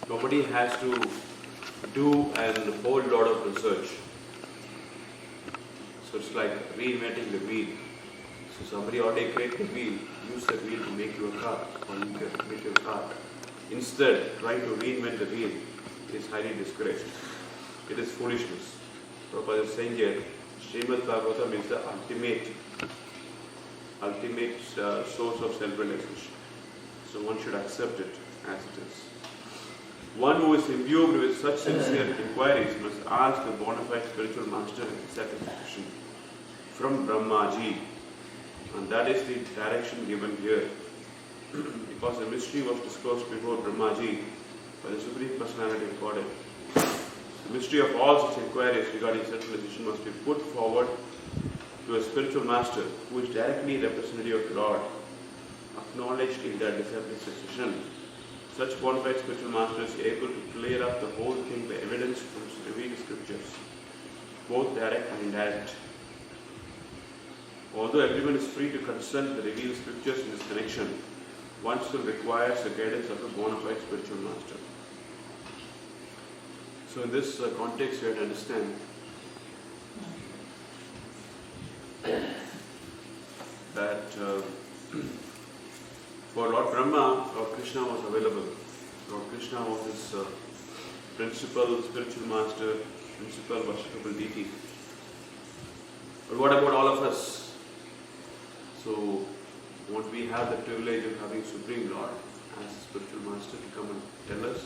Nobody has to do a whole lot of research. So it's like reinventing the wheel. So somebody already created the wheel, use the wheel to make you a car, or you can make your car. Instead, trying to reinvent the wheel is highly discouraged. It is foolishness. Prabhupada is saying here, Srimad Bhagavatam is the ultimate source of self-realization. So one should accept it as it is. One who is imbued with such sincere inquiries must ask the bona fide spiritual master satisfaction from Brahmaji. And that is the direction given here. Because the mystery was disclosed before Brahmaji by the Supreme Personality of Godhead. The mystery of all such inquiries regarding self-realization must be put forward to a spiritual master who is directly representative of the Lord, acknowledged in their disciplic succession. Such bona fide spiritual master is able to clear up the whole thing by evidence from revealed scriptures, both direct and indirect. Although everyone is free to consult the revealed scriptures in this connection, one still requires the guidance of a bona fide spiritual master. So in this context, you have to understand that for Lord Brahma, Lord Krishna was available. Lord Krishna was his principal spiritual master, principal worshipable deity. But what about all of us? So, won't we have the privilege of having Supreme Lord as a spiritual master to come and tell us?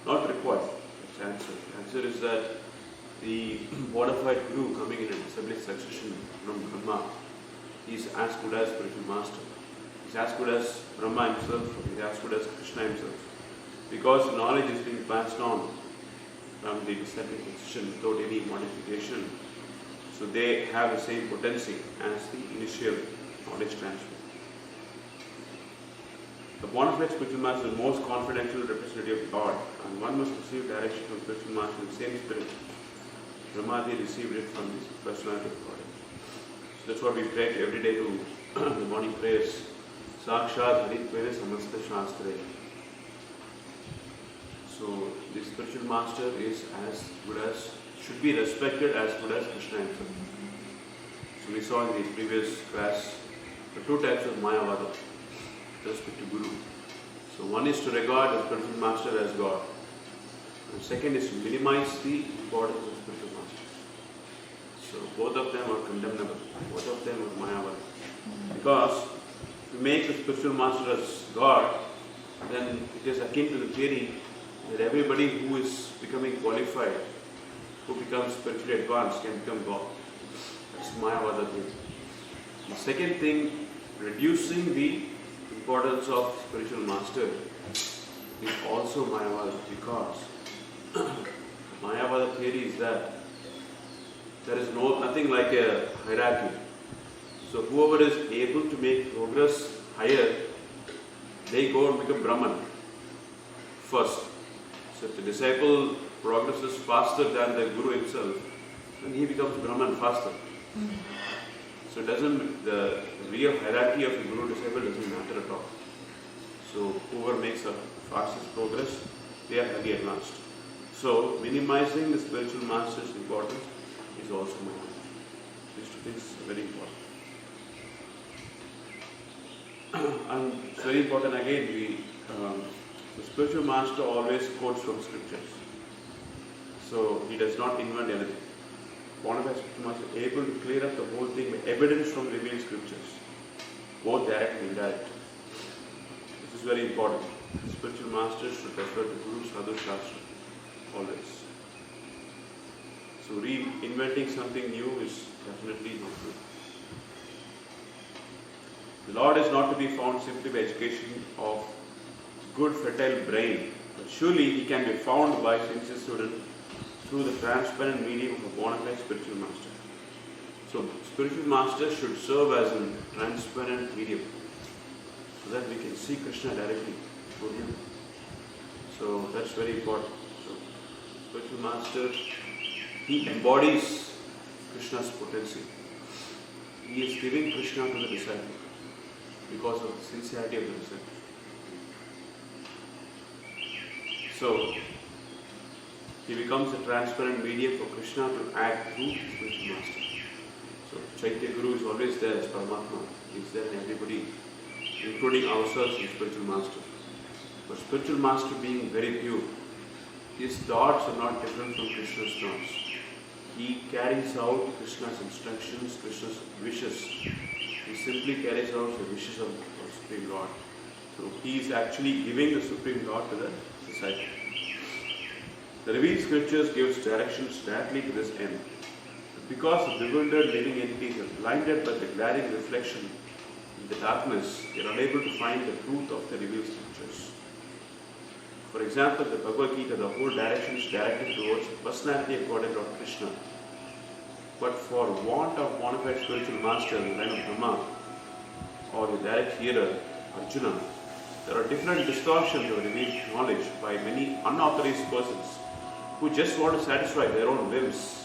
Not required. That's the answer. The answer is that the bona fide Guru coming in a disciplic succession from Brahma is as good as spiritual master. He's as good as Brahma himself, he's as good as Krishna himself. Because knowledge is being passed on from the disciplic succession without any modification. So they have the same potency as the initial knowledge transfer. The bona fide spiritual master is the most confidential representative of God, and one must receive direction from spiritual master in the same spirit. Brahmaji received it from his personality of God. So that's what we pray every day to the morning prayers. Sakshat Haritvere Samasta Shastre. So the spiritual master is as good as, should be respected as good as Krishna himself. So we saw in the previous class the two types of Mayavada with respect to Guru. So one is to regard the spiritual master as God. And second is to minimize the importance of the spiritual master. So both of them are condemnable. Both of them are Mayavada. Because to make the spiritual master as God, then it is akin to the theory that everybody who is becoming qualified, who becomes spiritually advanced, can become God. That's Mayavada theory. The second thing, reducing the importance of spiritual master is also Mayavada, because Mayavada theory is that there is nothing like a hierarchy. So whoever is able to make progress higher, they go and become Brahman first. So if the disciple progresses faster than the Guru himself, then he becomes Brahman faster. So the real hierarchy of the Guru-disciple doesn't matter at all. So whoever makes the fastest progress, they are highly advanced. So minimizing the spiritual master's importance is also important. These two things are very important. And it's very important again, the spiritual master always quotes from scriptures. So he does not invent anything. Bona fide spiritual master is able to clear up the whole thing by evidence from revealed scriptures, both direct and indirect. This is very important. The spiritual master should refer to Guru, Sadhu, Shastra, always. So reinventing something new is definitely not good. The Lord is not to be found simply by education of good fertile brain, but surely He can be found by sincere student through the transparent medium of a bona fide spiritual master. So spiritual master should serve as a transparent medium so that we can see Krishna directly through him. So that's very important. So spiritual master, he embodies Krishna's potency. He is giving Krishna to the disciple because of the sincerity of the disciple. So he becomes a transparent medium for Krishna to act through his spiritual master. So Chaitya Guru is always there as Paramatma. He is there in everybody, including ourselves, the spiritual master. But spiritual master being very pure, his thoughts are not different from Krishna's thoughts. He carries out Krishna's instructions, Krishna's wishes. He simply carries out the wishes of the Supreme Lord. So he is actually giving the Supreme Lord to the disciple. The revealed scriptures gives directions directly to this end. Because the bewildered living entities are blinded by the glaring reflection in the darkness, they are unable to find the truth of the revealed scriptures. For example, the Bhagavad Gita, the whole direction is directed towards the personality of God and Lord Krishna. But for want of bona fide spiritual master in the line of Brahma, or the direct hearer, Arjuna, there are different distortions of revealed knowledge by many unauthorized persons who just want to satisfy their own whims.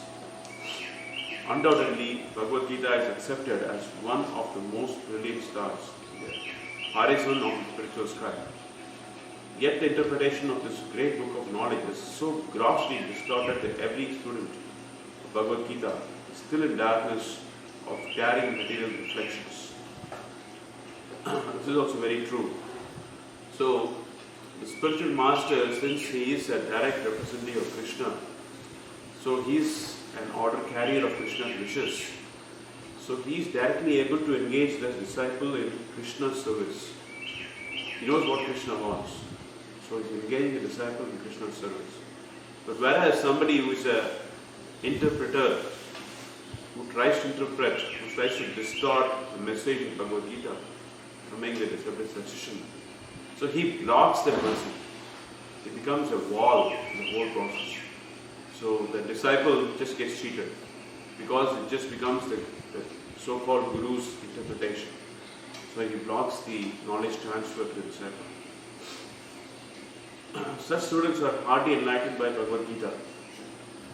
Undoubtedly, Bhagavad Gita is accepted as one of the most brilliant stars in the horizon of the spiritual sky. Yet the interpretation of this great book of knowledge is so grossly distorted that every student of Bhagavad Gita is still in darkness of carrying material reflections. This is also very true. So, the spiritual master, since he is a direct representative of Krishna, so he is an order carrier of Krishna's wishes. So he is directly able to engage the disciple in Krishna's service. He knows what Krishna wants. So he is engaging the disciple in Krishna's service. But whereas somebody who is an interpreter, who tries to interpret, who tries to distort the message in Bhagavad Gita, coming with a separate suggestion, so he blocks the mercy. It becomes a wall in the whole process. So the disciple just gets cheated because it just becomes the so-called guru's interpretation. So he blocks the knowledge transfer to the disciple. Such students are hardly enlightened by Bhagavad Gita.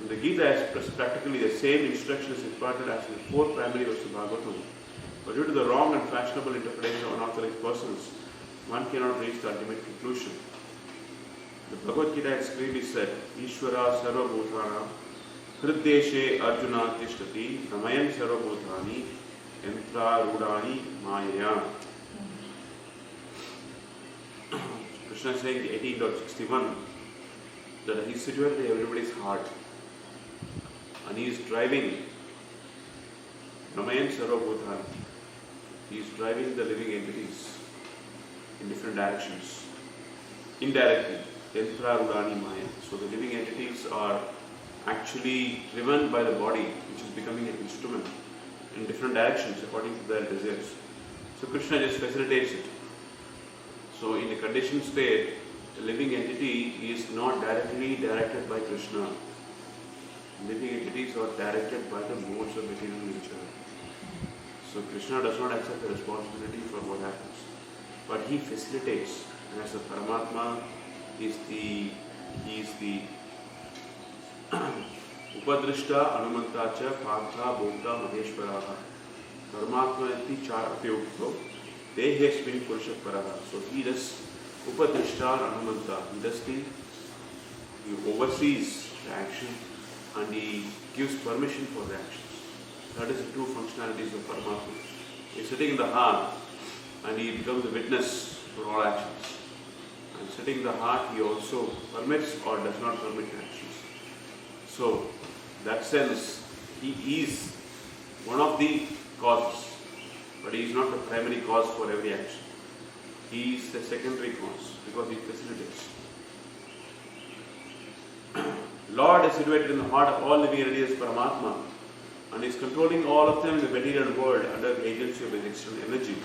In the Gita is practically the same instruction is imparted as in the 4 primary verses of Bhagavatam. But due to the wrong and fashionable interpretation of unauthorized persons, one cannot reach the ultimate conclusion. The Bhagavad Gita has clearly said, Ishvara sarva bhutana hriddeshe arjuna tishtati ramayan sarva bhutani yantra rudani mayaya. Krishna is saying 18.61 that he is situated in everybody's heart and he is driving ramayan sarva bhutani. He is driving the living entities in different directions, indirectly. Yantra Rudani Maya. So the living entities are actually driven by the body, which is becoming an instrument in different directions according to their desires. So Krishna just facilitates it. So in a conditioned state, the living entity is not directly directed by Krishna. Living entities are directed by the modes of material nature. So Krishna does not accept the responsibility for what happens. But he facilitates. And as a Paramatma, he is the Upadrishta, Anumantacha, Partha, Bhokta, Maheshwaraha. Paramatma iti charapya ukto, Dehesmin Purusha Paraha. So he does Upadrishta, Anumanta. He oversees the action and he gives permission for the actions. That is the true functionalities of Paramatma. He is sitting in the heart and he becomes a witness for all actions. And sitting in the heart, he also permits or does not permit actions. So, in that sense, he is one of the causes, but he is not the primary cause for every action. He is the secondary cause because he facilitates. Lord is situated in the heart of all living entities as Paramatma and is controlling all of them in the material world under the agency of his external energy.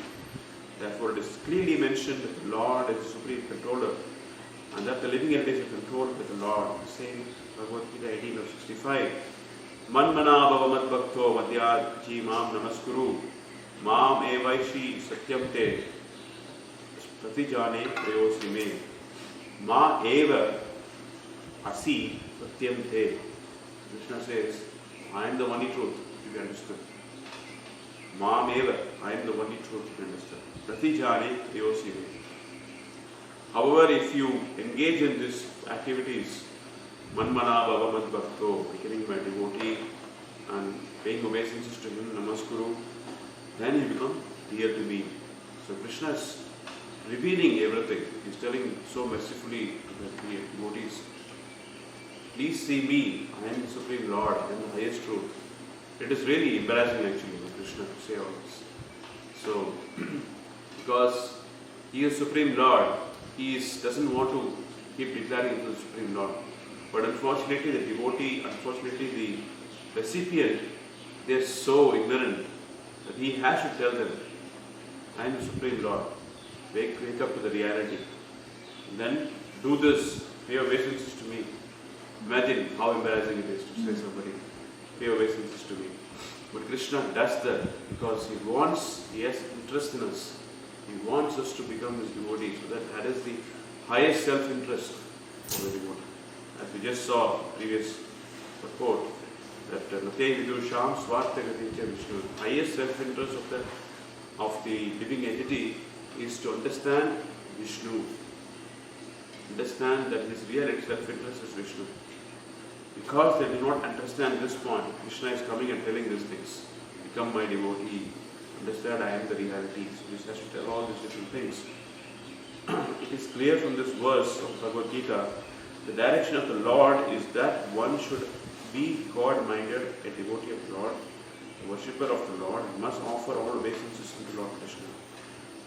Therefore, it is clearly mentioned that the Lord is the supreme controller and that the living entities are controlled by the Lord. The same Bhagavad Gita 18:65. Manmana bhava madbhakto madhyaji mam namaskuru mam evaishi satyam te pratijane prayosi me ma eva asi satyam te. Krishna says, I am the only truth, to be understood. Mam eva, I am the only truth, to be understood. Pratijane prayosi me. However, if you engage in these activities, Manmana Bhava Bhakto, becoming my devotee and paying obeisances to him, Namaskuru, then you become dear to me. So Krishna is revealing everything. He is telling so mercifully to the devotees, please see me, I am the Supreme Lord, I am the highest truth. It is really embarrassing actually for Krishna to say all this. So, because he is Supreme Lord, he doesn't want to keep declaring him the Supreme Lord. But unfortunately the devotee, unfortunately the recipient, they are so ignorant that he has to tell them, I am the Supreme Lord. Wake up to the reality. And then do this, pay obeisances to me. Imagine how embarrassing it is to say somebody, pay obeisances to me. But Krishna does that because he has interest in us. He wants us to become his devotees. So that is the highest self-interest of the devotee. As we just saw in the previous report, that Nate Vidusham Swarthagatincha Vishnu, highest self-interest of the living entity is to understand Vishnu. Understand that his real self-interest is Vishnu. Because they do not understand this point, Krishna is coming and telling these things. Become my devotee. Understand I am the reality. So this has to tell all these different things. It is clear from this verse of Bhagavad Gita, the direction of the Lord is that one should be God-minded, a devotee of the Lord, a worshipper of the Lord, and must offer all obeisances to Lord Krishna.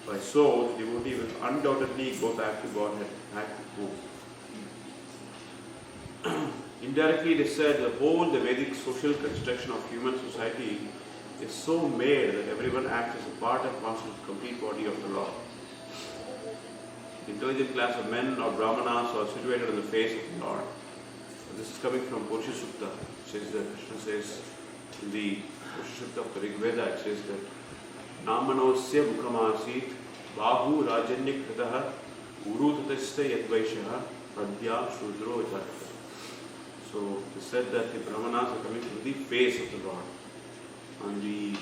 By so, the devotee will undoubtedly go back to Godhead, back to home. Indirectly, it is said the Vedic social construction of human society is so made that everyone acts as a part and parcel of the complete body of the Lord. The intelligent class of men or brahmanas are situated on the face of the Lord. This is coming from Purusha Sukta. It says that Krishna says in the Purusha Sukta of the Rig Veda, it says that Namanosya Mukhamasit Bahu Rajanya Kritaha Uru Tatasta Yadvaishaha Pradya Shudro Jataka. So it is said that the brahmanas are coming from the face of the Lord, and the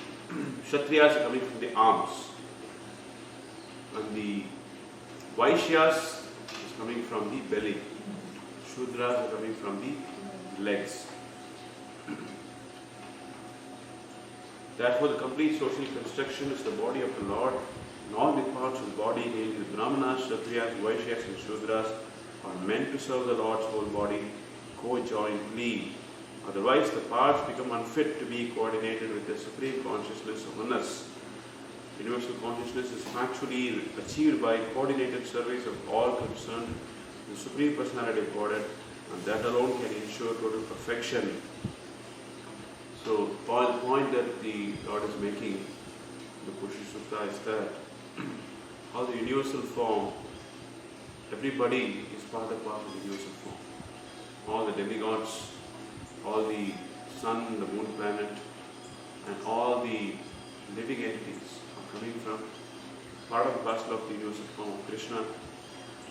Kshatriyas are coming from the arms, and the Vaishyas is coming from the belly, Shudras are coming from the legs. Therefore, the complete social construction is the body of the Lord, and all the parts of the body, namely the Brahmanas, Kshatriyas, Vaishyas, and Shudras, are meant to serve the Lord's whole body co-jointly. Otherwise, the parts become unfit to be coordinated with the supreme consciousness of oneness. Universal consciousness is actually achieved by coordinated service of all concerned, the Supreme Personality of Godhead, and that alone can ensure total perfection. So, the point that the Lord is making in the Purusha Sukta is that all the universal form, everybody is part of the universal form. All the demigods, all the sun, the moon, planet, and all the living entities are coming from part of the parcel of the universal form of Krishna.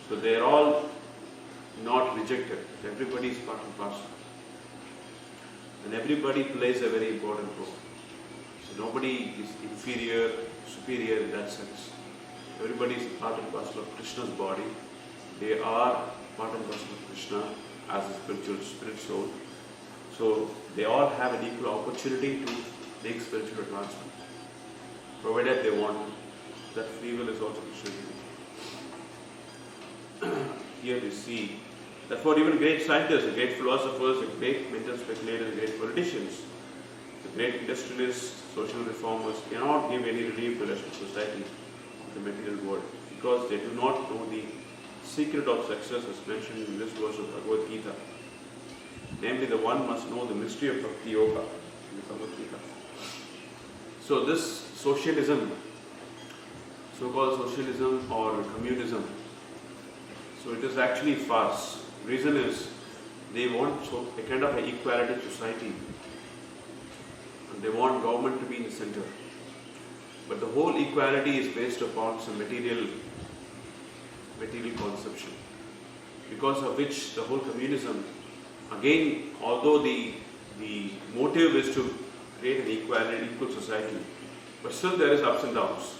So they are all not rejected. Everybody is part and parcel. And everybody plays a very important role. So nobody is inferior, superior in that sense. Everybody is part and parcel of Krishna's body. They are part and parcel of Krishna as a spirit soul. So they all have an equal opportunity to make spiritual advancement, provided they want. That free will is also Krishna's will. Here we see that for even great scientists, the great philosophers, the great mental speculators, the great politicians, the great industrialists, social reformers cannot give any relief to the rest of society of the material world, because they do not know the secret of success as mentioned in this verse of Bhagavad Gita. Namely, the one must know the mystery of Bhakti Yoga in the Bhagavad Gita. So this socialism, so-called socialism or communism, so it is actually farce. Reason is they want a kind of an equality society, and they want government to be in the center. But the whole equality is based upon some material conception, because of which the whole communism, again, although the motive is to create an equal society, but still there is ups and downs.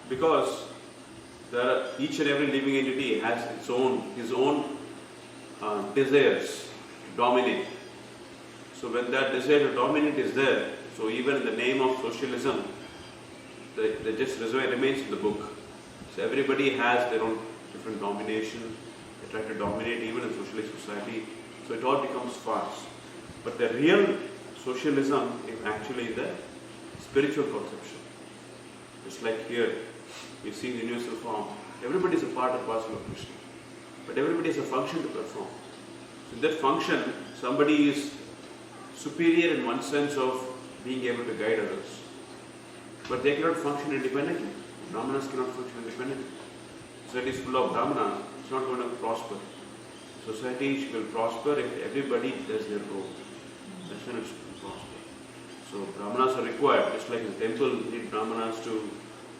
Because each and every living entity has his own desires to dominate. So when that desire to dominate is there, so even in the name of socialism, the just remains in the book. So everybody has their own different domination. They try to dominate even in socialist society. So it all becomes farce. But the real socialism is actually the spiritual conception. Just like here, we see the universal form. Everybody is a part and parcel of Krishna. But everybody has a function to perform. So in that function, somebody is superior in one sense of being able to guide others. But they cannot function independently. Brahmanas cannot function independently. Society is full of Brahmanas, it's not going to prosper. Society will prosper if everybody does their role. That's when it will prosper. So Brahmanas are required, just like in the temple, you need Brahmanas to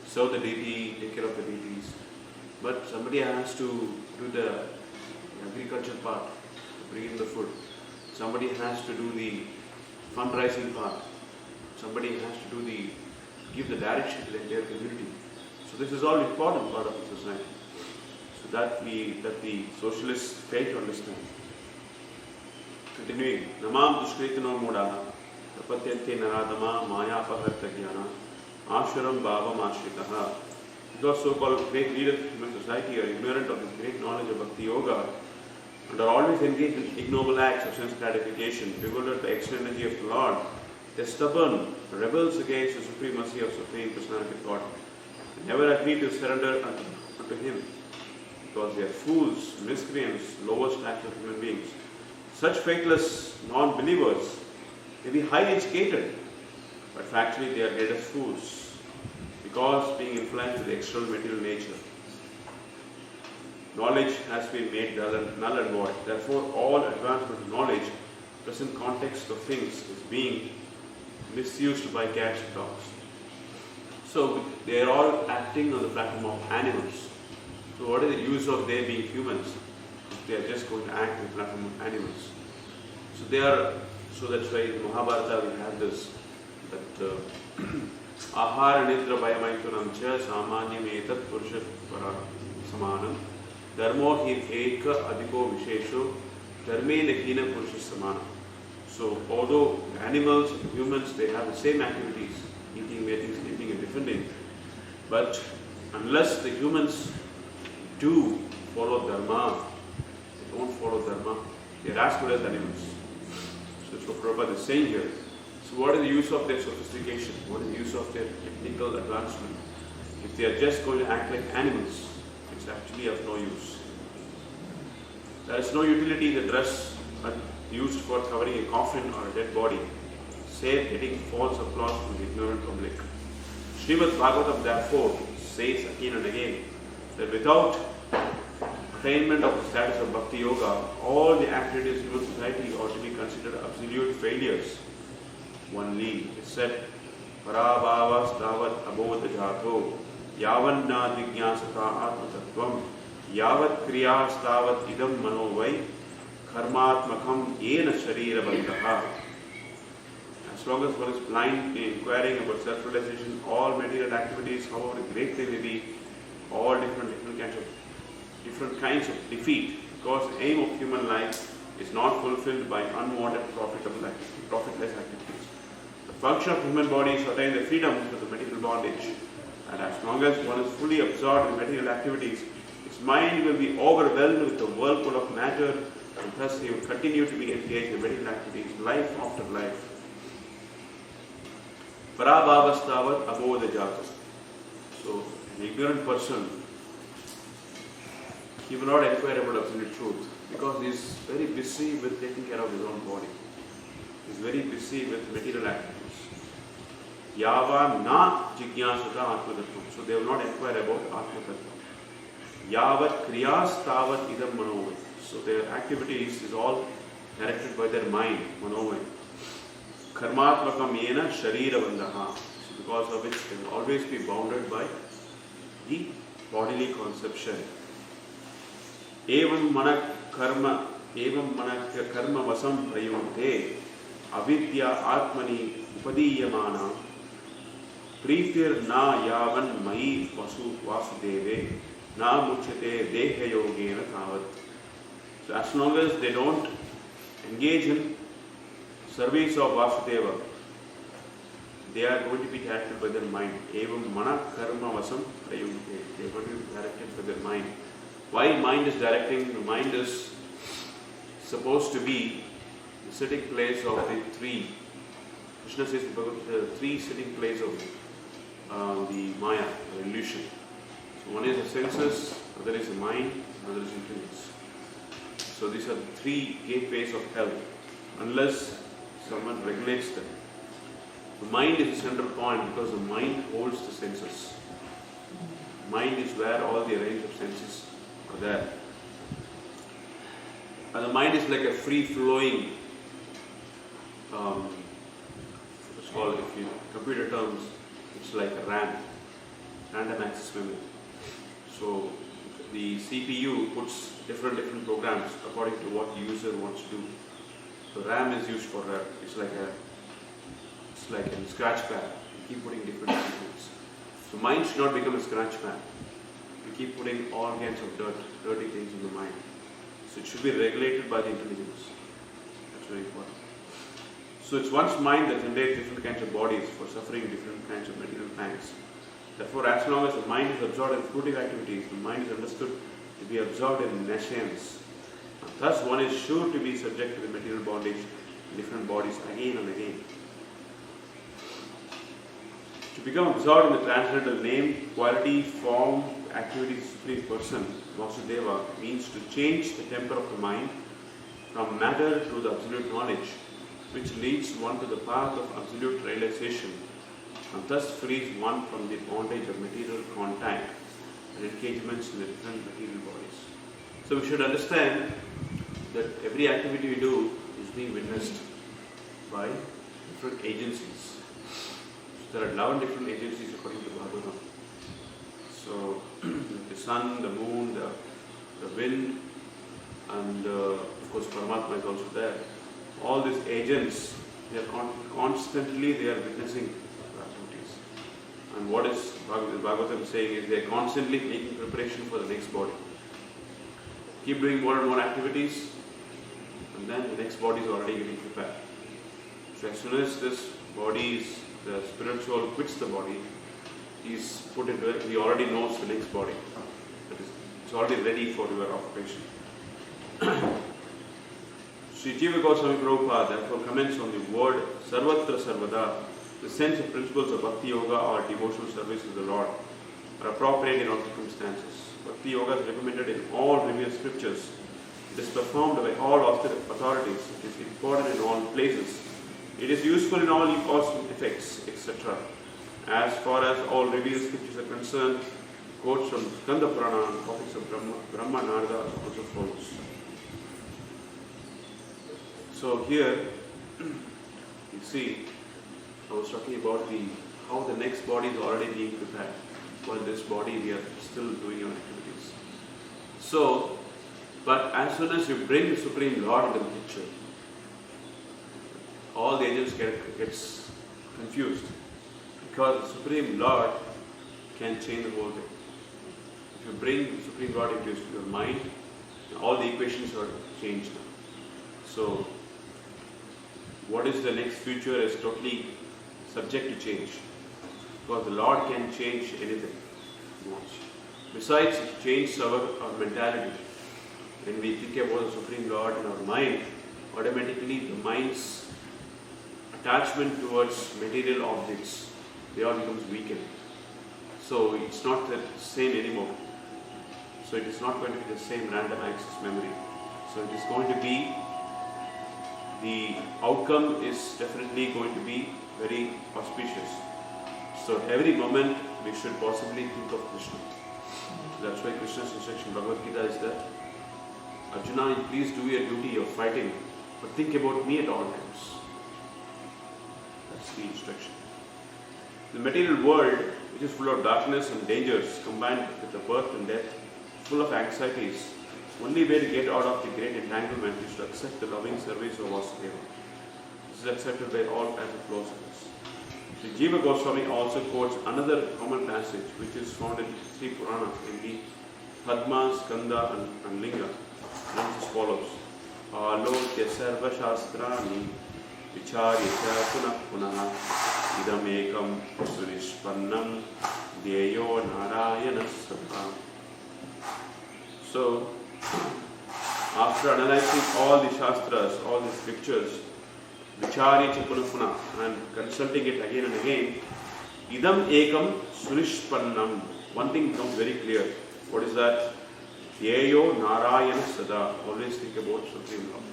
serve the deity, take care of the deities. But somebody has to do the agriculture part, to bring in the food. Somebody has to do the fundraising part. Somebody has to give the direction to the entire community. So this is all important part of the society. So that the socialists fail to understand. Continuing, Namam Dushkritano Mudaha, Prapatyante Naradama, Maya Paharta Jnana, Ashuram Bhavam Ashritaha. Because so-called great leaders in human society are ignorant of the great knowledge of Bhakti Yoga and are always engaged in ignoble acts of sense gratification, bewildered by extra energy of the Lord. They are stubborn, rebels against the supremacy of Supreme Personality of God, and never agree to surrender unto Him, because they are fools, miscreants, lowest acts of human beings. Such faithless non-believers may be highly educated, but factually they are greatest fools, because being influenced with the external material nature. Knowledge has been made null and void. Therefore, all advancement of knowledge, present context of things, is being misused by cats and dogs. So they are all acting on the platform of animals. So what is the use of they being humans if they are just going to act on the platform of animals? So that's why in Mahabharata we have this, that Ahara Nidra Bhayamaitunam Cha Samanyam Etat Purusha Para Samanam Dharmo Hi Eka Adhiko Vishesho Dharme Nakhina Purusha Samanam. So although animals and humans, they have the same activities, eating, mating, sleeping and defending, but unless the humans do follow dharma, they don't follow dharma, they are as good as animals. So it's what Prabhupada is saying here. So what is the use of their sophistication? What is the use of their technical advancement? If they are just going to act like animals, it's actually of no use. There is no utility in the dress used for covering a coffin or a dead body, save getting false applause from the ignorant public. Srimad Bhagavatam therefore says again and again that without attainment of the status of Bhakti Yoga, all the activities in human society ought to be considered absolute failures. Only it said, Parabhavas tavat abodha jato, yavan na digyasata atma tattvam, yavat kriyas tavat idam manovai, karmatmakam yena sharira bandhaha. As long as one is blind in inquiring about self-realization, all material activities, however great they may be, all different kinds of defeat, because the aim of human life is not fulfilled by unwanted profitless activities. The function of human body is to attain the freedom from the material bondage, and as long as one is fully absorbed in material activities, his mind will be overwhelmed with the whirlpool of matter, and thus he will continue to be engaged in material activities life after life. Parabhavastavat abodha jata. So, an ignorant person, he will not inquire about absolute truth because he is very busy with taking care of his own body. He is very busy with material activities. Yava na jigyasata atmatattvam. So they will not inquire about atmatattvam. Yavat kriyas tavat idam manovai. So their activities is all directed by their mind, manovai. Karmatmakam yena sharira bandhaha. So because of which they will always be bounded by the bodily conception. Evam manak karma vasam prayunte avidya atmani upadiyamana Pritir na yavan mai vasudeve Na muchyate deha yogena tavat. So as long as they don't engage in service of Vasudeva, they are going to be directed by their mind. Evam mana karma vasam prayugte. They are going to be directed by their mind. Why mind is directing? The mind is supposed to be the sitting place of the three. Krishna says the three sitting place of the Maya, the illusion. So one is the senses, another is the mind, another is intelligence. So these are the three gateways of hell. Unless someone regulates them. The mind is the central point because the mind holds the senses. Mind is where all the range of senses are there. And the mind is like a free-flowing, it's called, if you computer terms, it's like a RAM, random access memory. So the CPU puts different programs according to what the user wants to do. So RAM is used for it's like a scratch pad. You keep putting different things. So mind should not become a scratch pad. You keep putting all kinds of dirty things in the mind. So it should be regulated by the intelligence. That's very important. So it's one's mind that generates different kinds of bodies for suffering different kinds of material pangs. Therefore, as long as the mind is absorbed in fruitive activities, the mind is understood to be absorbed in nescience. Thus, one is sure to be subject to the material bondage in different bodies again and again. To become absorbed in the transcendental name, quality, form, activity, supreme person, Vasudeva, means to change the temper of the mind from matter to the absolute knowledge, which leads one to the path of absolute realization and thus frees one from the bondage of material contact and engagements in the different material bodies. So we should understand that every activity we do is being witnessed by different agencies. So there are 11 different agencies according to Bhagavatam. So the sun, the moon, the wind, and of course Paramatma is also there. All these agents, they are constantly they are witnessing activities. And what is Bhagavatam saying is they are constantly making preparation for the next body. Keep doing more and more activities, and then the next body is already getting prepared. So as soon as this body is, the spirit soul quits the body, he's put into it, he already knows the next body. That is, it's already ready for your occupation. Sri Jiva Goswami Prabhupada therefore comments on the word Sarvatra Sarvada. The sense of principles of Bhakti Yoga or devotional service to the Lord are appropriate in all circumstances. Bhakti Yoga is recommended in all revealed scriptures. It is performed by all authorities. It is important in all places. It is useful in all cause and effects, etc. As far as all revealed scriptures are concerned, quotes from Skanda Purana and topics of Brahma Narada also follows. So here, you see, I was talking about how the next body is already being prepared. While this body, we are still doing our activities. So, but as soon as you bring the Supreme Lord into the picture, all the angels gets confused. Because the Supreme Lord can change the whole thing. If you bring the Supreme Lord into your mind, all the equations are changed now. So, what is the next future is totally subject to change. Because the Lord can change anything He wants. Besides, it changes our mentality. When we think about the Supreme Lord in our mind, automatically the mind's attachment towards material objects, they all becomes weakened. So it's not the same anymore. So it is not going to be the same random access memory. So it is going to be, the outcome is definitely going to be very auspicious. So every moment we should possibly think of Krishna. So that's why Krishna's instruction, Bhagavad Gita, is that Arjuna, please do your duty of fighting, but think about me at all times. That's the instruction. The material world, which is full of darkness and dangers, combined with the birth and death, full of anxieties, only way to get out of the great entanglement is to accept the loving service of Vasudeva. This is accepted by all kinds of philosophers. Sri Jiva Goswami also quotes another common passage which is found in Sri Purana in the Padma, Skanda and Linga runs as follows. Alokya sarva shastrani vicharya punah punah idam ekam surishpannam deyo narayana sabha. So, after analyzing all the shastras, all the scriptures, vicharya punah punah, and consulting it again and again, idam ekam surishpannam. One thing becomes very clear. What is that? Deyo narayana sada. Always think about Supreme Lord.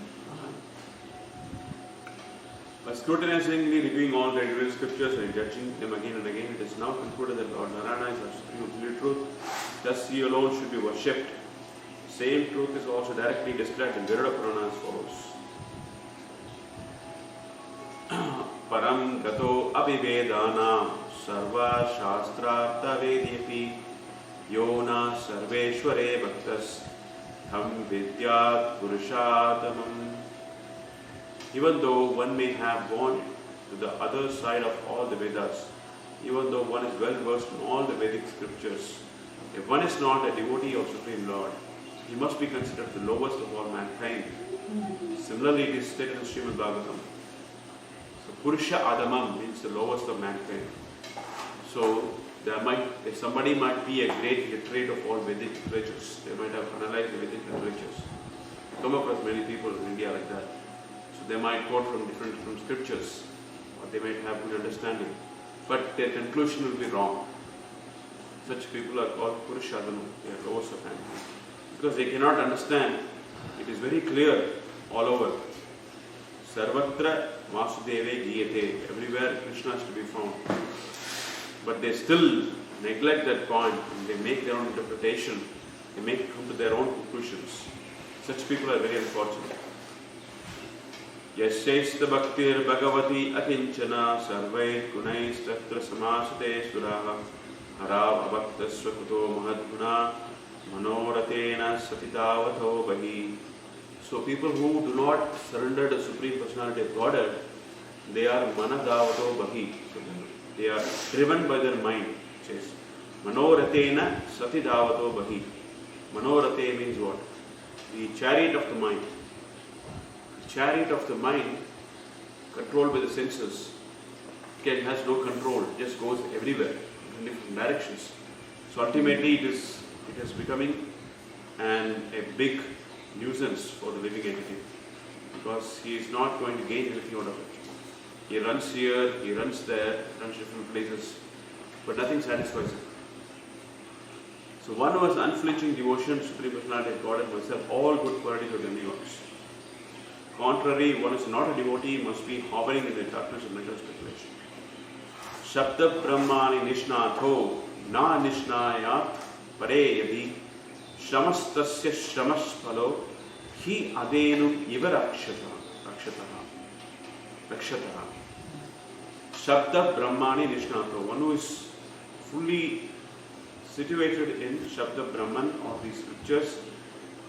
By scrutinizingly reviewing all the various scriptures and judging them again and again, it is now concluded that Lord Narayana is our supreme absolute truth. Thus he alone should be worshipped. Same truth is also directly described in Garuda Purana as follows. Param gato abhivedana sarva shastrartha vedyapi yona sarveshware bhaktas tham vidyat purushatamam. Even though one may have gone to the other side of all the Vedas, even though one is well versed in all the Vedic scriptures, if one is not a devotee of Supreme Lord, he must be considered the lowest of all mankind. Similarly, it is stated in Srimad Bhagavatam. So, Purusha Adamam means the lowest of mankind. So, if somebody might be a great literate of all Vedic literatures, they might have analyzed the Vedic literatures. I come across many people in India like that. So, they might quote from different scriptures, or they might have good understanding, but their conclusion will be wrong. Such people are called Purushadamam, they are lowest of mankind. Because they cannot understand, it is very clear all over. Sarvatra Vasudeve Giyate, everywhere Krishna is to be found. But they still neglect that point and they make their own interpretation, they come to their own conclusions. Such people are very unfortunate. Yasyaista bhaktir bhagavati akinchana sarvai gunais tatra samasate suraha harav abhaktasva kuto mahadguna manoratena satidavato bahi. So people who do not surrender to the Supreme Personality of Godhead, they are manadavato bahi. So they are driven by their mind. It says manoratena satidavato bahi. Manorate means what? The chariot of the mind. Chariot of the mind, controlled by the senses, has no control, it just goes everywhere, in different directions. So ultimately it is becoming a big nuisance for the living entity, because he is not going to gain anything out of it. He runs here, he runs there, runs different places, but nothing satisfies him. So one who has unflinching devotion to Supreme Personality of God and must have all good qualities of demigods. Contrary, one is not a devotee, must be hovering in the darkness of mental speculation. Shabda Brahmani Nishnatho Na Nishnayat Pare Yadi Shramastasya Shramaspalo Hi Adenum Iva Rakshataha. Shabda Brahmani Nishnatho, one who is fully situated in Shabda Brahman or the scriptures,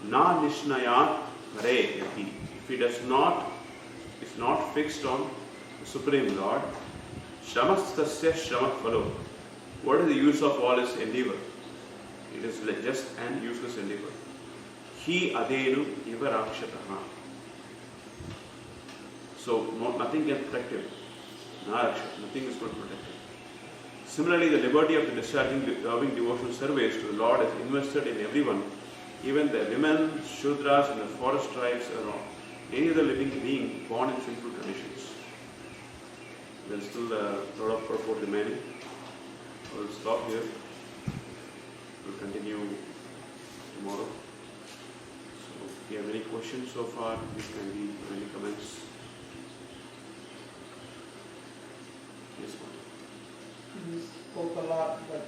Na Nishnayat Pare Yadi. If he is not fixed on the Supreme Lord, Shramastasya Shramapalo. What is the use of all his endeavor? It is just an useless endeavor. Hi adenu iva rakshataha. So nothing can protect him. Nothing is going to protect him. Similarly, the liberty of the discharging loving devotional service to the Lord is invested in everyone, even the women, Shudras, and the forest tribes are any other living being born in sinful conditions. There is still a lot of purport remaining. I will stop here. We will continue tomorrow. So, if you have any questions so far, please can be any comments. Yes, ma'am. You spoke a lot, but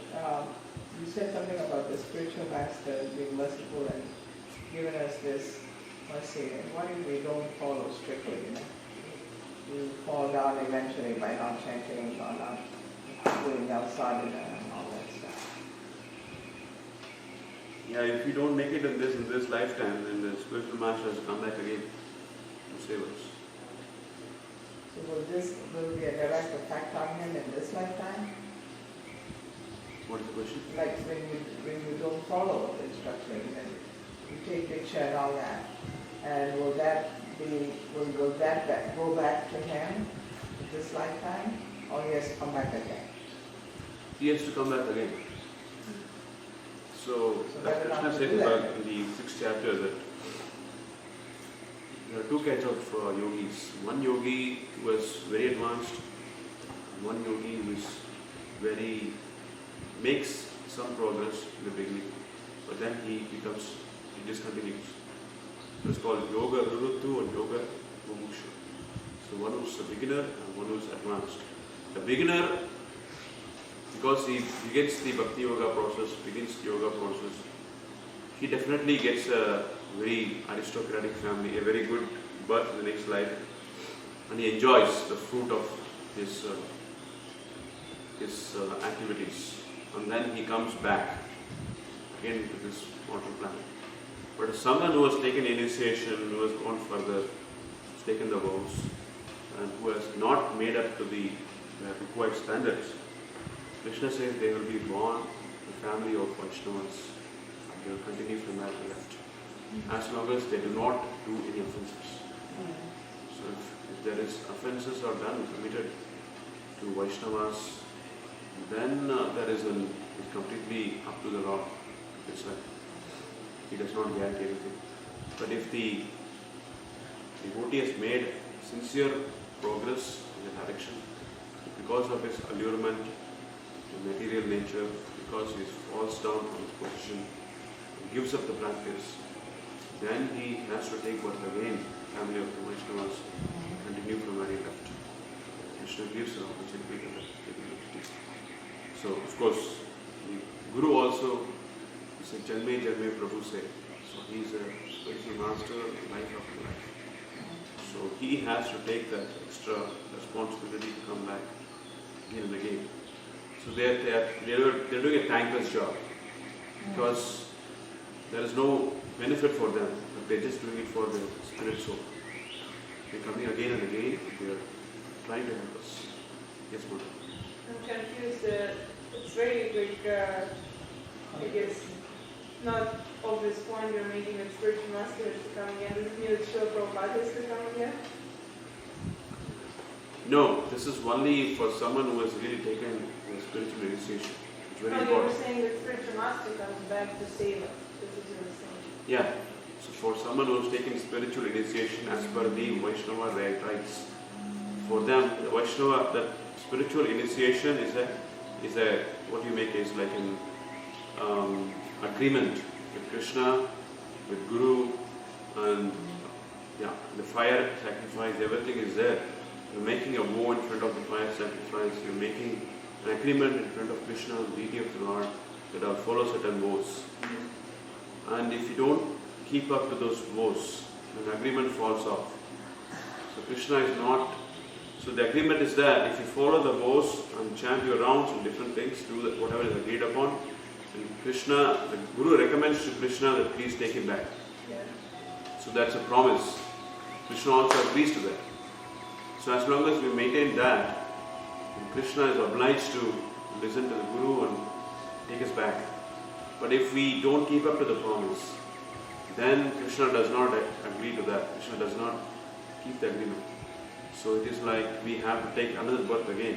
you said something about the spiritual master being merciful and giving us this mercy. And what if we don't follow strictly? We fall down eventually by not chanting or not doing sadhana and all that stuff. Yeah, if we don't make it in this lifetime, then the spiritual master has to come back again to save us. So will there be a direct effect on him in this lifetime? What is the question? Like when you don't follow the instructions and you take picture and all that, and will that go back to him this lifetime, or he has to come back again? He has to come back again. So Krishna said in the 6th chapter that there are two kinds of yogis. One yogi was very advanced, one yogi who is makes some progress in the beginning, but then he discontinues. So it's called Yoga Ruruttu and Yoga Mumukshu. So one who's a beginner and one who's advanced. The beginner, because he begins the Bhakti Yoga process, begins the yoga process, he definitely gets a very aristocratic family, a very good birth in the next life, and he enjoys the fruit of his activities. And then he comes back again to this mortal planet. But someone who has taken initiation, who has gone further, has taken the vows, and who has not made up to the required standards, Krishna says they will be born in the family of Vaishnavas, and they will continue from that left, as long as they do not do any offences. So if there is offences are done, committed to Vaishnavas, then there is it's completely up to the Lord. It's like he does not guarantee anything. But if the devotee has made sincere progress in the direction, because of his allurement, the material nature, because he falls down from his position and gives up the practice, then he has to take birth again, family of the Vaishnavas, and continue from where he left. Krishna gives an opportunity to that. So, of course, the Guru also is a Janme Janme Prabhu say. So, he is a spiritual master, life after life. So, he has to take that extra responsibility to come back again and again. So, they're doing a thankless job, because there is no benefit for them, but they're just doing it for the spirit soul. They're coming again and again, they're trying to help us. Yes, Mother. I'm confused. It's very I guess, not obvious point you're making that spiritual master is to come again. Does it mean that Srila Prabhupada is to come again? No, this is only for someone who has really taken the spiritual initiation. It's very important. You were saying that spiritual master comes back to save us. This is what you were saying. Yeah. So for someone who has taken spiritual initiation as per the Vaishnava rites, for them, the Vaishnava, that spiritual initiation is a what you make is like an agreement with Krishna, with Guru, and the fire sacrifice, everything is there. You're making a vow in front of the fire sacrifice, you're making an agreement in front of Krishna, the deity of the Lord, that I'll follow certain vows. And if you don't keep up to those vows, the agreement falls off. So Krishna is not. So the agreement is that if you follow the vows and chant your rounds and different things, do whatever is agreed upon, and Krishna, the Guru recommends to Krishna that please take him back. Yeah. So that's a promise. Krishna also agrees to that. So as long as we maintain that, Krishna is obliged to listen to the Guru and take us back. But if we don't keep up to the promise, then Krishna does not agree to that. Krishna does not keep the agreement. So it is like we have to take another birth again.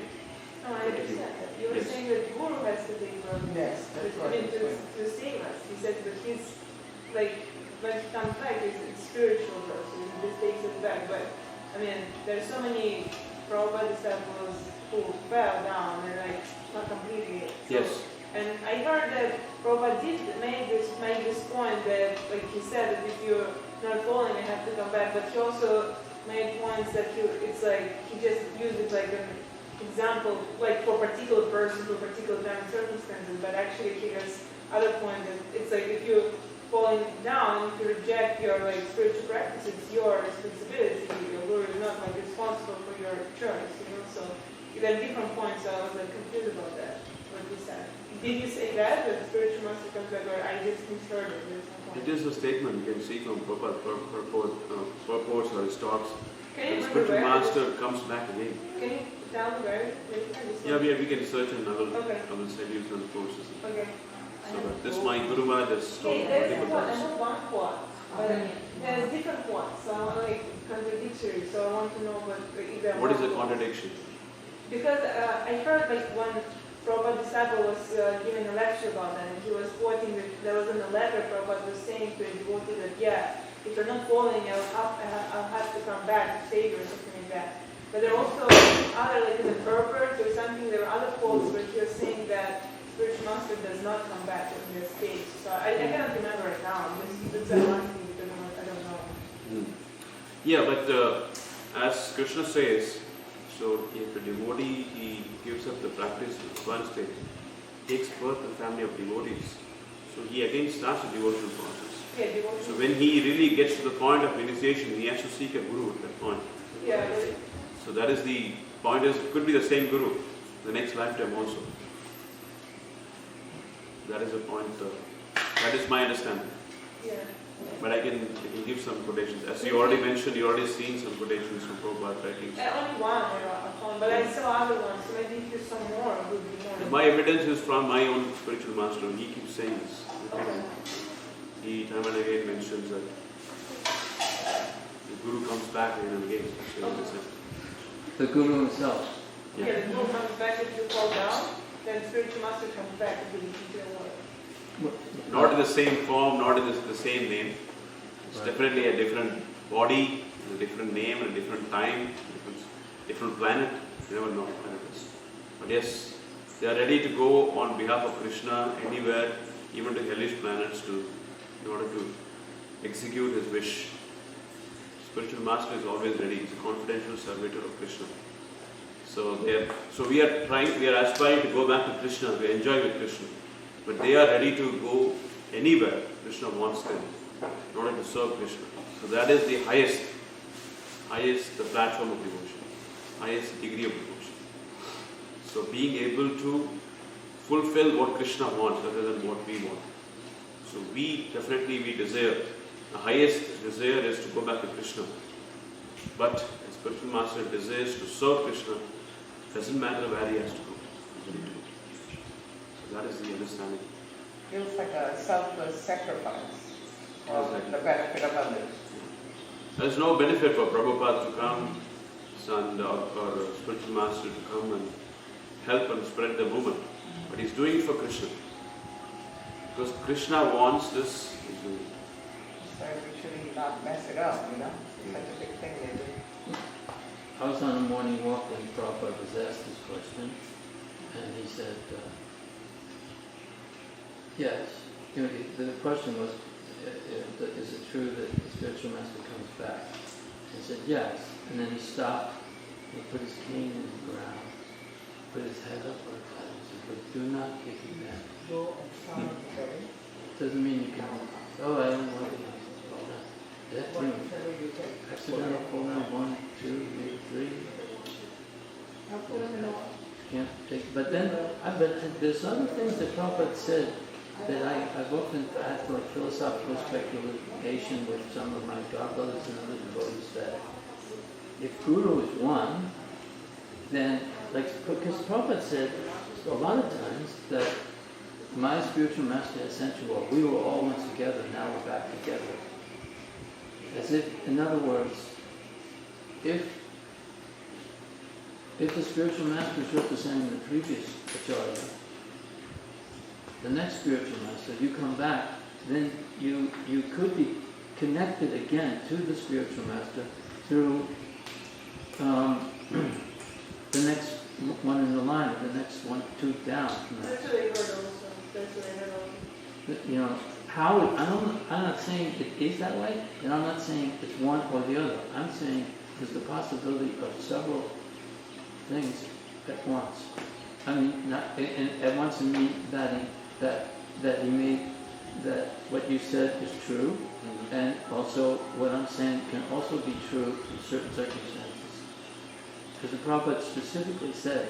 No, I understand that. You were saying that Guru has to take birth. Yes, that's what to save us. He said that he's like, when he comes back, it's spiritual birth, so he just takes us back. But I mean, there's so many Prabhupada disciples who fell down and like not completing it. So, Yes. And I heard that Prabhupada did make this point that, like he said, that if you're not following, you have to come back. But he also made points that it's like he just used it like an example, like for a particular person, for particular time and circumstances. But actually, he has other point that it's like if you're falling down, if you reject your like spiritual practice, it's your responsibility. Your Guru is not like responsible for your choice, you know. So there are different points. So I was like confused about that. What you said. Did you say that the spiritual master comes back, or I just misheard it? It is a statement you can see from purports or his talks. Can you the bring spiritual the word? master comes back again. Can you tell the word? Yeah, we can search and Okay. I will send you some courses. Okay. So that this my Guru Maharaj has told Okay, there's multiple one, times. not one quote, but there's different quotes, so I'm like contradictory, so I want to know if they're What is the one quote. contradiction? Because I heard like when Prabhupada disciple was giving a lecture about that, and he was quoting that there was in a letter Prabhupada was saying to a devotee that, yeah, if you're not following, I'll have to come back to save you or something like that. But there are also other, like in the purport or something, there are other quotes where he was saying that spiritual master does not come back in this case. So I cannot remember it now. It's a one thing because I don't know. Yeah, but as Krishna says, so if a devotee he gives up the practice of one state, takes birth in a family of devotees, so he again starts a devotional process. Yeah, devotion. So when he really gets to the point of initiation, he has to seek a guru at that point. Yeah. So that is the point. Is it could be the same guru, the next lifetime also. That is the point. That is my understanding. Yeah. But I can give some quotations. As you already mentioned, you already seen some quotations from Prabhupada writings. Only one I found, but I saw other ones, so maybe if you saw more, it would be more. My evidence is from my own spiritual master. He keeps saying this. Okay. He time and again mentions that the guru comes back again and again. Especially what he said. The Guru himself. Yeah, the guru comes back if you fall down, then spiritual master comes back to the teacher world. Not in the same form, not in the same name. It's Right. definitely a different body, a different name, a different time, different planet. You never know what it is. But yes, they are ready to go on behalf of Krishna anywhere, even to hellish planets, in order to execute his wish. Spiritual master is always ready. He's a confidential servitor of Krishna. So we are aspiring to go back to Krishna. We enjoy with Krishna. But they are ready to go anywhere Krishna wants them in order to serve Krishna. So that is the highest the platform of devotion, highest degree of devotion. So being able to fulfill what Krishna wants rather than what we want. So we desire, the highest desire is to go back to Krishna. But the spiritual master desires to serve Krishna, doesn't matter where he has to go. He's ready to go. So that is the understanding. Feels like a selfless sacrifice for Exactly. the benefit of others. There is no benefit for Prabhupada to come and or spiritual master to come and help and spread the movement. But he's doing it for Krishna. Because Krishna wants this, he's doing it. So we should not mess it up, you know? It's such a big thing they do. I was on a morning walk when Prabhupada was asked this question, and he said, yes. You know, the question was, is it true that the spiritual master comes back? He said, yes. And then he stopped, he put his cane in the ground, put his head up like that, and said, but do not kick him back. Go and sound very. Doesn't mean you can, oh, I don't want to. That What thing, whatever you take. accidental falling, 1, 2, maybe 3. I'll put them in the Can't take, but then, there's other things that Prabhupada said that I've often had like philosophical speculation with some of my godbrothers and other devotees that if Guru is one, then, like, because Prabhupada said a lot of times that my spiritual master has sent you all. We were all once together, now we're back together. As if, in other words, if the spiritual master is representing the previous acharya, the next spiritual master, you come back, then you could be connected again to the spiritual master through the next one in the line, or the next one, 2 down. That's what I heard also. That's what I heard also. You know, how, I'm not saying it is that way, and I'm not saying it's one or the other. I'm saying there's the possibility of several things at once. I mean, not at once, and mean that you made, that what you said is true, and also what I'm saying can also be true in certain circumstances. Because the Prabhupada specifically said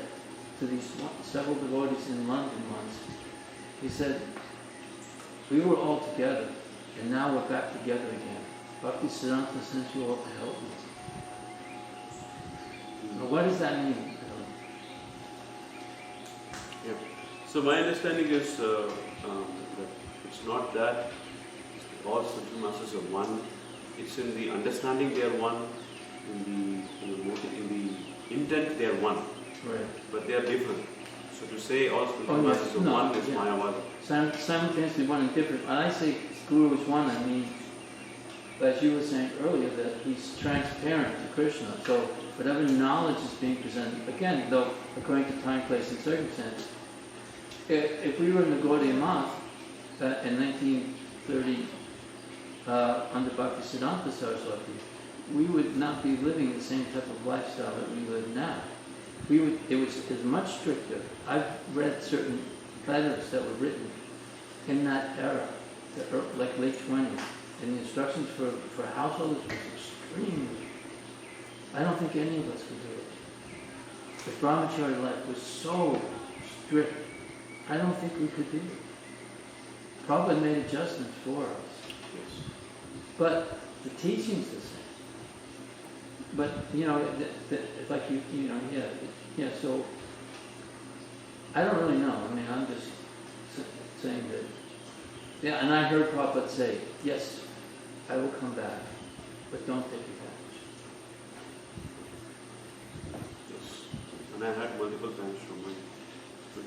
to these several devotees in London once, he said, we were all together, and now we're back together again. Bhakti Siddhanta sent you all to help me. What does that mean? Yeah. So my understanding is that it's not that all spiritual masters are one. It's in the understanding they are one, in the intent they are one, Right. but they are different. So to say all spiritual masters are one is Mayavada. Simultaneously one and different. When I say Guru is one, I mean, as you were saying earlier, that he's transparent to Krishna. So whatever knowledge is being presented, again, though according to time, place, and circumstance, if we were in the Gaudiya Math in 1930 under Bhaktisiddhanta Saraswati, we would not be living the same type of lifestyle that we live now. It was much stricter. I've read certain letters that were written in that era, like late 20s, and the instructions for householders was extremely. I don't think any of us could do it. The brahmachari life was so strict. I don't think we could do it. Prabhupada made adjustments for us. Yes. But the teaching's the same. But, like so I don't really know. I mean, I'm just saying that. Yeah, and I heard Prabhupada say, yes, I will come back, but don't take advantage. Yes. And I heard multiple times from my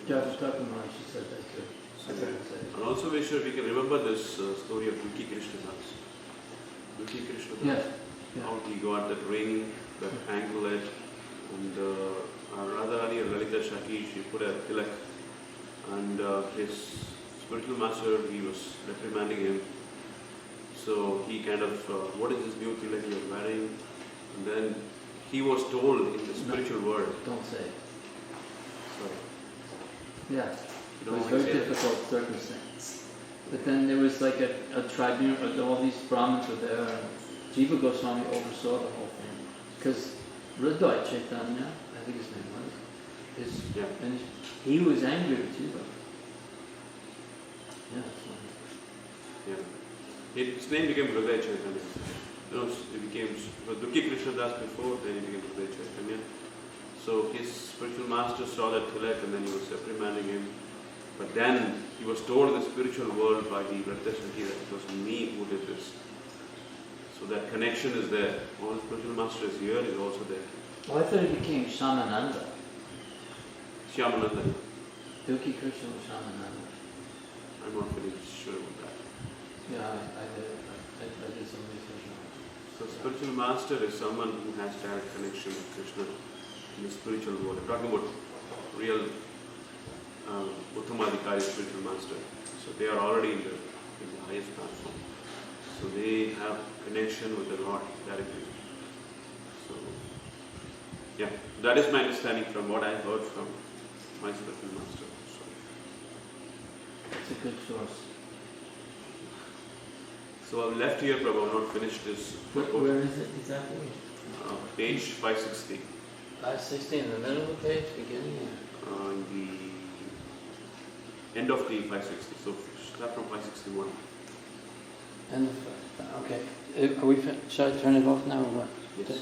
Java Maharshi said that too. And also we can remember this story of Dukhi Krishnadas. Dukhi Krishnadas. Yes. Yeah. How he got that ring, that anklet, and Radharani and Lalita Shaki, she put a tilak, and his spiritual master, he was reprimanding him. So he kind of, what is this new tilak you are wearing? And then he was told in the spiritual world. Don't say it. Sorry. Yeah. You It was don't a want to very say that. difficult circumstance. But then there was like a tribunal, all these Brahmins were there, and Jiva Goswami oversaw the whole thing. Because Hriday Chaitanya, I think his name was, and he was angry with Jiva. Yeah, His name became Hriday Chaitanya. It became Dukhi Krishnadas before, then he became Hriday Chaitanya. So his spiritual master saw that tilak and then he was reprimanding him. But then he was told in the spiritual world by the Vratashanti that it was me who did this. So that connection is there. All spiritual master is here, is also there. Well, I thought it became Shamananda. Shyamananda. Dukhi Krishna was Shamananda. I'm not very sure about that. Yeah, I did some research on it. So spiritual master is someone who has direct connection with Krishna in the spiritual world. I'm talking about real Uttamadhikari spiritual master. So they are already in the highest platform. So they have connection with the Lord directly. So yeah, that is my understanding from what I heard from my spiritual master. So It's a good source. So I'm left here, Prabhu, I've not finished this. Where is it exactly? Page 560. 560 in the middle of the page, beginning? The end of the 560. So start from 561. Okay. Shall I turn it off now or what? Yes.